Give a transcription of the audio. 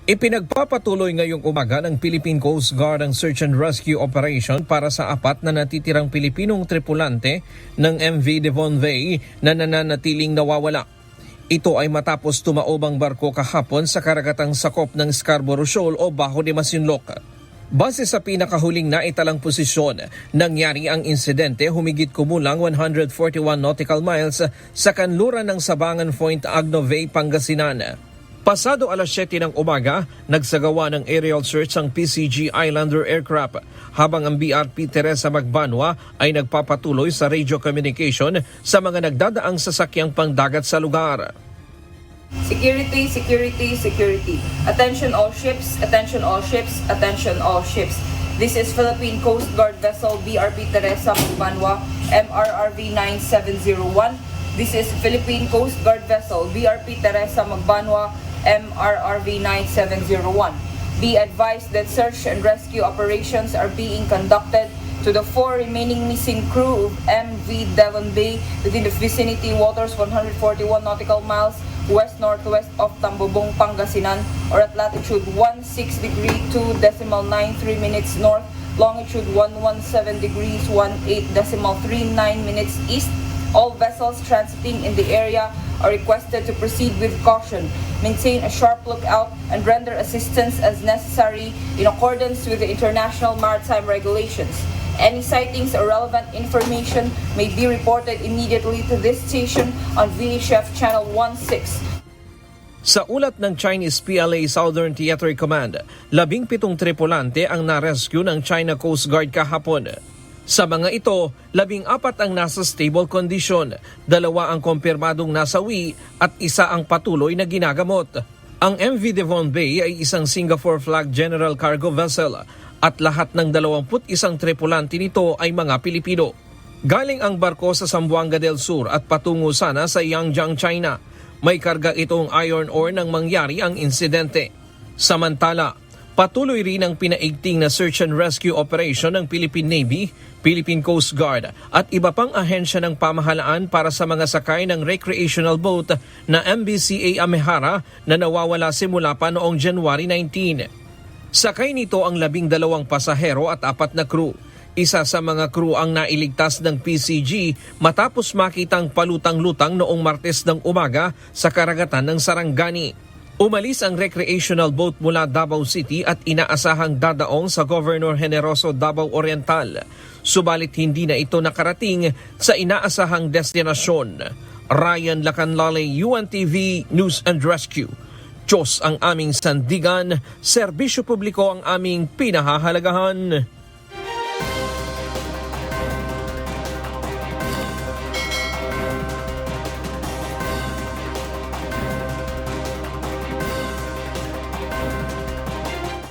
Ipinagpapatuloy ngayong umaga ng Philippine Coast Guard ang search and rescue operation para sa 4 na natitirang Pilipinong tripulante ng MV Devon Bay na nananatiling nawawala. Ito ay matapos tumaob ang barko kahapon sa karagatang sakop ng Scarborough Shoal o Bajo de Masinloc. Base sa pinakahuling naitalang posisyon, nangyari ang insidente humigit kumulang 141 nautical miles sa kanluran ng Sabangan Point, Agno Bay, Pangasinan. Pasado alas 7 ng umaga, nagsagawa ng aerial search ang PCG Islander aircraft habang ang BRP Teresa Magbanwa ay nagpapatuloy sa radio communication sa mga nagdadaang sasakyang pangdagat sa lugar. Security, security, security. Attention all ships, attention all ships, attention all ships. This is Philippine Coast Guard vessel BRP Teresa Magbanwa, MRRV 9701. This is Philippine Coast Guard vessel BRP Teresa Magbanwa, MRRV 9701. Be advised that search and rescue operations are being conducted to the 4 remaining missing crew of MV Devon Bay within the vicinity waters 141 nautical miles west-northwest of Tambobong, Pangasinan, or at latitude 16 degree 2.93 minutes north, longitude 117 degrees 18.39 minutes east. All vessels transiting in the area are requested to proceed with caution, maintain a sharp lookout, and render assistance as necessary in accordance with the international maritime regulations. Any sightings or relevant information may be reported immediately to this station on VHF Channel 16. Sa ulat ng Chinese PLA Southern Theater Command, 17 tripulante ang na-rescue ng China Coast Guard kahapon. Sa mga ito, 14 ang nasa stable condition, 2 ang kumpirmadong nasawi at 1 ang patuloy na ginagamot. Ang MV Devon Bay ay isang Singapore Flag General Cargo Vessel at lahat ng 21 tripulante nito ay mga Pilipino. Galing ang barko sa Zamboanga del Sur at patungo sana sa Yangjiang, China. May karga itong iron ore nang mangyari ang insidente. Samantala, patuloy rin ang pinaigting na search and rescue operation ng Philippine Navy, Philippine Coast Guard at iba pang ahensya ng pamahalaan para sa mga sakay ng recreational boat na MBCA Amehara na nawawala simula pa noong January 19. Sakay nito ang 12 pasahero at 4 na crew. Isa sa mga crew ang nailigtas ng PCG matapos makitang palutang-lutang noong Martes ng umaga sa karagatan ng Sarangani. Umalis ang recreational boat mula Davao City at inaasahang dadaong sa Governor Generoso, Davao Oriental. Subalit hindi na ito nakarating sa inaasahang destinasyon. Ryan Lacanlale, UNTV News and Rescue. Diyos ang aming sandigan, serbisyo publiko ang aming pinahahalagahan.